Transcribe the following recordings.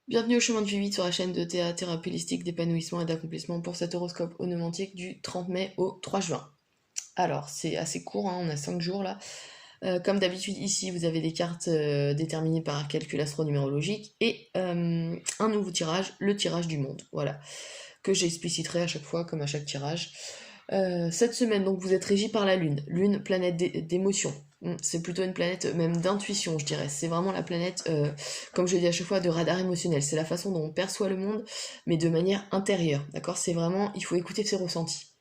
Bienvenue au chemin de vie sur la chaîne de thérapie holistique d'épanouissement et d'accomplissement pour cet horoscope onomantique du 30 mai au 3 juin. Alors, c'est assez court, hein, on a 5 jours là. Comme d'habitude, ici, vous avez des cartes déterminées par calcul astronumérologique et un nouveau tirage, le tirage du monde, voilà, que j'expliciterai à chaque fois, comme à chaque tirage. Cette semaine, donc, vous êtes régi par la Lune. Lune, planète d'émotion. C'est plutôt une planète même d'intuition, je dirais. C'est vraiment la planète, comme je dis à chaque fois, de radar émotionnel. C'est la façon dont on perçoit le monde, mais de manière intérieure. D'accord? C'est vraiment, il faut écouter ses ressentis.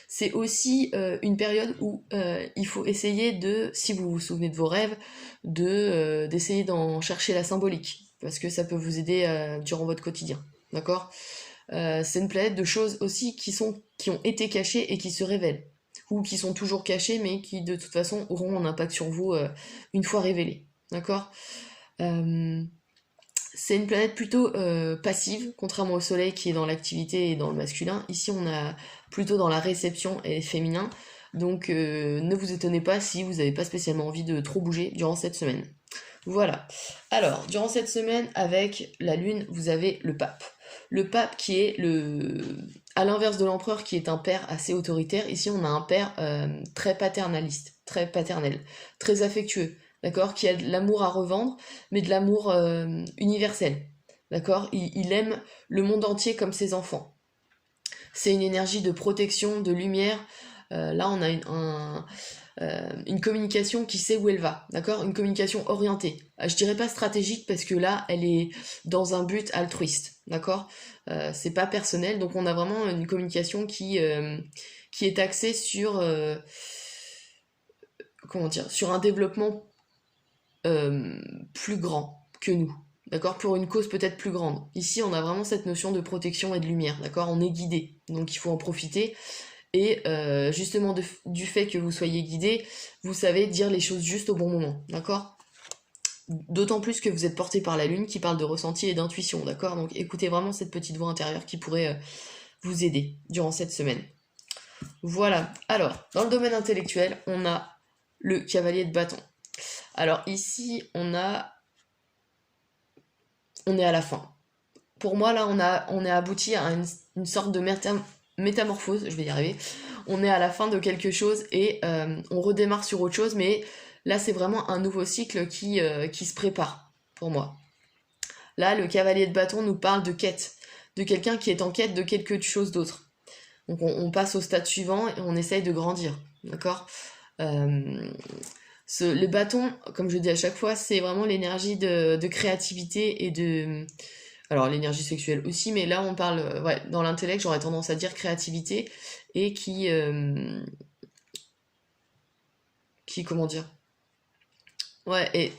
C'est aussi une période où il faut essayer de, si vous vous souvenez de vos rêves, d'essayer d'en chercher la symbolique, parce que ça peut vous aider durant votre quotidien. D'accord? C'est une planète de choses aussi qui ont été cachées et qui se révèlent, ou qui sont toujours cachées, mais qui de toute façon auront un impact sur vous une fois révélées. D'accord? Euh, c'est une planète plutôt passive, contrairement au Soleil qui est dans l'activité et dans le masculin. Ici, on a plutôt dans la réception et féminin. Donc, ne vous étonnez pas si vous n'avez pas spécialement envie de trop bouger durant cette semaine. Voilà. Alors, durant cette semaine, avec la Lune, vous avez le pape. Le pape qui est à l'inverse de l'empereur qui est un père assez autoritaire. Ici, on a un père très paternaliste, très paternel, très affectueux, d'accord, qui a de l'amour à revendre, mais de l'amour universel, d'accord. Il aime le monde entier comme ses enfants. C'est une énergie de protection, de lumière. Là, on a une communication qui sait où elle va, d'accord? Une communication orientée. Je dirais pas stratégique parce que là, elle est dans un but altruiste, d'accord? C'est pas personnel, donc on a vraiment une communication qui est axée sur, comment dire, sur un développement plus grand que nous. D'accord? Pour une cause peut-être plus grande. Ici, on a vraiment cette notion de protection et de lumière. D'accord? On est guidé. Donc, il faut en profiter. Et justement, du fait que vous soyez guidé, vous savez dire les choses juste au bon moment. D'accord? D'autant plus que vous êtes porté par la Lune qui parle de ressenti et d'intuition. D'accord? Donc, écoutez vraiment cette petite voix intérieure qui pourrait vous aider durant cette semaine. Voilà. Alors, dans le domaine intellectuel, on a le cavalier de bâton. Alors ici, on est à la fin. Pour moi, là, on est abouti à une sorte de métamorphose, je vais y arriver. On est à la fin de quelque chose et on redémarre sur autre chose, mais là, c'est vraiment un nouveau cycle qui se prépare, pour moi. Là, le cavalier de bâton nous parle de quête, de quelqu'un qui est en quête de quelque chose d'autre. Donc on passe au stade suivant et on essaye de grandir, d'accord. Les bâtons, comme je dis à chaque fois, c'est vraiment l'énergie de créativité et de... Alors l'énergie sexuelle aussi, mais là on parle, ouais, dans l'intellect, j'aurais tendance à dire créativité et comment dire? Ouais, et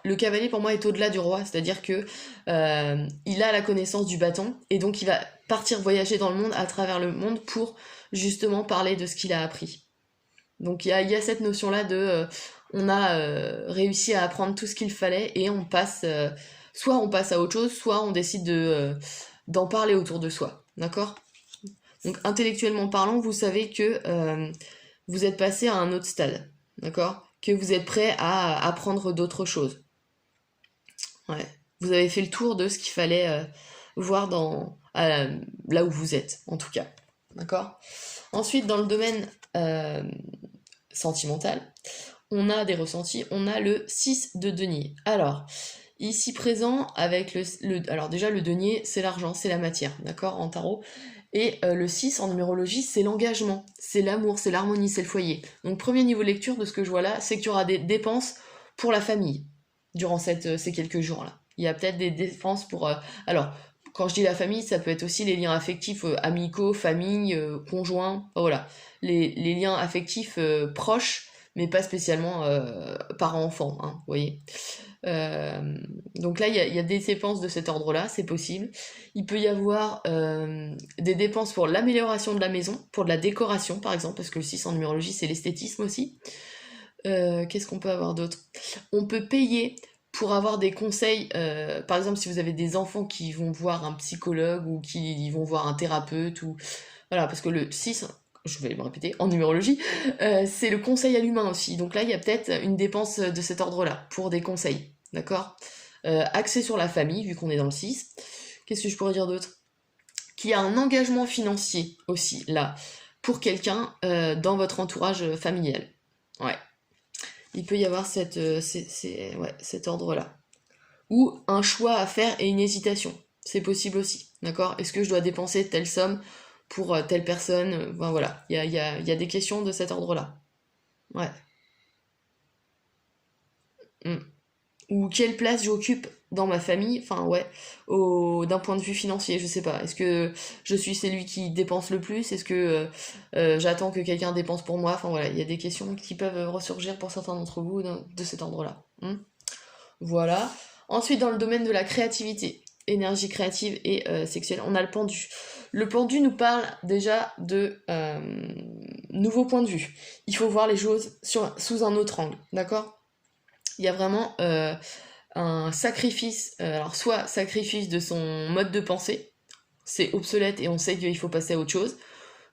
le cavalier pour moi est au-delà du roi, c'est-à-dire que il a la connaissance du bâton et donc il va partir voyager dans le monde, à travers le monde pour justement parler de ce qu'il a appris. Donc il y a cette notion-là de on a réussi à apprendre tout ce qu'il fallait et on passe soit on passe à autre chose, soit on décide d'en parler autour de soi. D'accord? Donc intellectuellement parlant, vous savez que vous êtes passé à un autre stade. D'accord? Que vous êtes prêt à apprendre d'autres choses. Ouais. Vous avez fait le tour de ce qu'il fallait voir là où vous êtes, en tout cas. D'accord? Ensuite, dans le domaine sentimental, on a des ressentis, on a le 6 de denier. Alors, ici présent, avec alors déjà le denier, c'est l'argent, c'est la matière, d'accord, en tarot. Et le 6 en numérologie, c'est l'engagement, c'est l'amour, c'est l'harmonie, c'est le foyer. Donc premier niveau de lecture de ce que je vois là, c'est qu'il y aura des dépenses pour la famille durant ces quelques jours-là. Il y a peut-être des dépenses pour... alors, quand je dis la famille, ça peut être aussi les liens affectifs amicaux, famille, conjoints, enfin, voilà. Les liens affectifs proches, mais pas spécialement parents-enfants, hein, vous voyez. Donc là, il y a des dépenses de cet ordre-là, c'est possible. Il peut y avoir des dépenses pour l'amélioration de la maison, pour de la décoration par exemple, parce que le 6 en numérologie, c'est l'esthétisme aussi. Qu'est-ce qu'on peut avoir d'autre? On peut payer pour avoir des conseils, par exemple si vous avez des enfants qui vont voir un psychologue ou qui vont voir un thérapeute, ou voilà, parce que le 6, je vais me répéter, en numérologie, c'est le conseil à l'humain aussi. Donc là, il y a peut-être une dépense de cet ordre-là, pour des conseils, d'accord? Axé sur la famille, vu qu'on est dans le 6. Qu'est-ce que je pourrais dire d'autre? Qu'il y a un engagement financier aussi, là, pour quelqu'un dans votre entourage familial. Ouais. Il peut y avoir ouais, cet ordre-là. Ou un choix à faire et une hésitation. C'est possible aussi, d'accord? Est-ce que je dois dépenser telle somme pour telle personne? Ben voilà, il y a des questions de cet ordre-là. Ouais. Mm. Ou quelle place j'occupe dans ma famille, enfin ouais, d'un point de vue financier, je sais pas. Est-ce que je suis celui qui dépense le plus? Est-ce que j'attends que quelqu'un dépense pour moi? Enfin voilà, il y a des questions qui peuvent ressurgir pour certains d'entre vous de cet ordre-là. Voilà. Ensuite, dans le domaine de la créativité, énergie créative et sexuelle, on a le pendu. Le pendu nous parle déjà de nouveaux points de vue. Il faut voir les choses sous un autre angle, d'accord? Il y a vraiment un sacrifice, alors soit sacrifice de son mode de pensée, c'est obsolète et on sait qu'il faut passer à autre chose,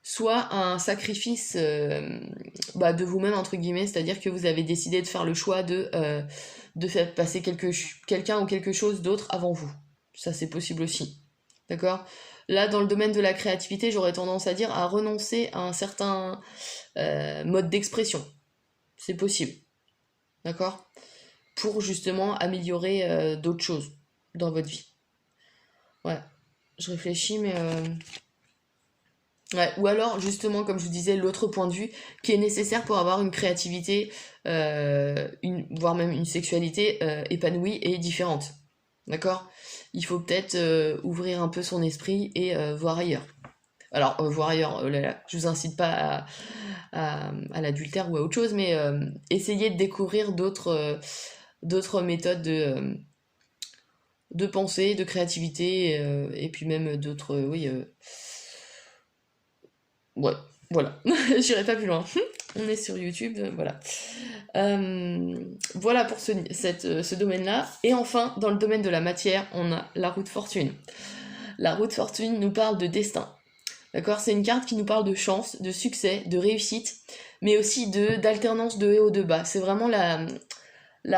soit un sacrifice de vous-même, entre guillemets, c'est-à-dire que vous avez décidé de faire le choix de faire passer quelqu'un ou quelque chose d'autre avant vous. Ça, c'est possible aussi. D'accord? Là, dans le domaine de la créativité, j'aurais tendance à dire à renoncer à un certain mode d'expression. C'est possible. D'accord? Pour justement améliorer d'autres choses dans votre vie. Ouais, je réfléchis, mais... Ouais, ou alors, justement, comme je vous disais, l'autre point de vue qui est nécessaire pour avoir une créativité, voire même une sexualité épanouie et différente. D'accord? Il faut peut-être ouvrir un peu son esprit et voir ailleurs. Alors, voir ailleurs, oh là là, je vous incite pas à l'adultère ou à autre chose, mais essayez de découvrir d'autres méthodes de pensée, de créativité, et puis même d'autres, oui, ouais, voilà. J'irai pas plus loin. On est sur YouTube, voilà. Voilà pour ce domaine-là. Et enfin, dans le domaine de la matière, on a la roue de fortune. La roue de fortune nous parle de destin. D'accord? C'est une carte qui nous parle de chance, de succès, de réussite, mais aussi d'alternance de haut et de bas. C'est vraiment la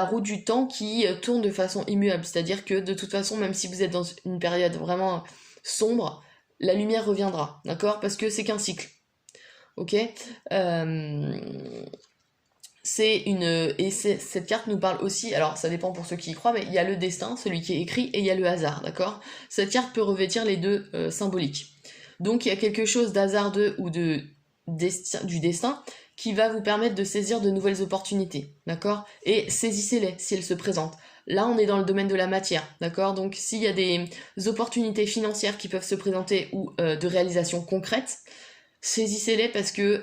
roue du temps qui tourne de façon immuable. C'est-à-dire que de toute façon, même si vous êtes dans une période vraiment sombre, la lumière reviendra. D'accord? Parce que c'est qu'un cycle. Ok? Cette carte nous parle aussi, alors ça dépend pour ceux qui y croient, mais il y a le destin, celui qui est écrit, et il y a le hasard, d'accord? Cette carte peut revêtir les deux symboliques. Donc il y a quelque chose d'hasardeux ou du destin qui va vous permettre de saisir de nouvelles opportunités, d'accord? Et saisissez-les si elles se présentent. Là, on est dans le domaine de la matière, d'accord? Donc s'il y a des opportunités financières qui peuvent se présenter ou de réalisations concrètes, saisissez-les parce que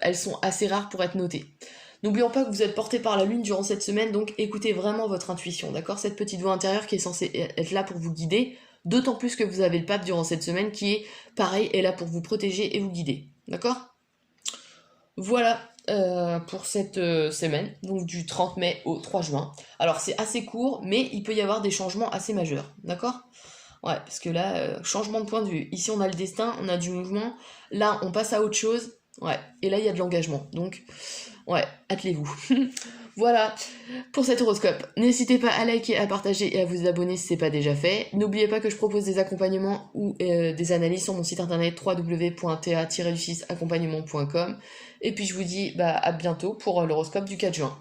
elles sont assez rares pour être notées. N'oublions pas que vous êtes porté par la lune durant cette semaine, donc écoutez vraiment votre intuition, d'accord? Cette petite voix intérieure qui est censée être là pour vous guider, d'autant plus que vous avez le pape durant cette semaine qui est, pareil, est là pour vous protéger et vous guider, d'accord? Voilà pour cette semaine, donc du 30 mai au 3 juin. Alors c'est assez court, mais il peut y avoir des changements assez majeurs, d'accord? Ouais, parce que là, changement de point de vue. Ici, on a le destin, on a du mouvement. Là, on passe à autre chose. Ouais, et là, il y a de l'engagement. Donc, ouais, attelez-vous. Voilà pour cet horoscope. N'hésitez pas à liker, à partager et à vous abonner si ce n'est pas déjà fait. N'oubliez pas que je propose des accompagnements ou des analyses sur mon site internet www.ta-accompagnement.com. Et puis, je vous dis à bientôt pour l'horoscope du 4 juin.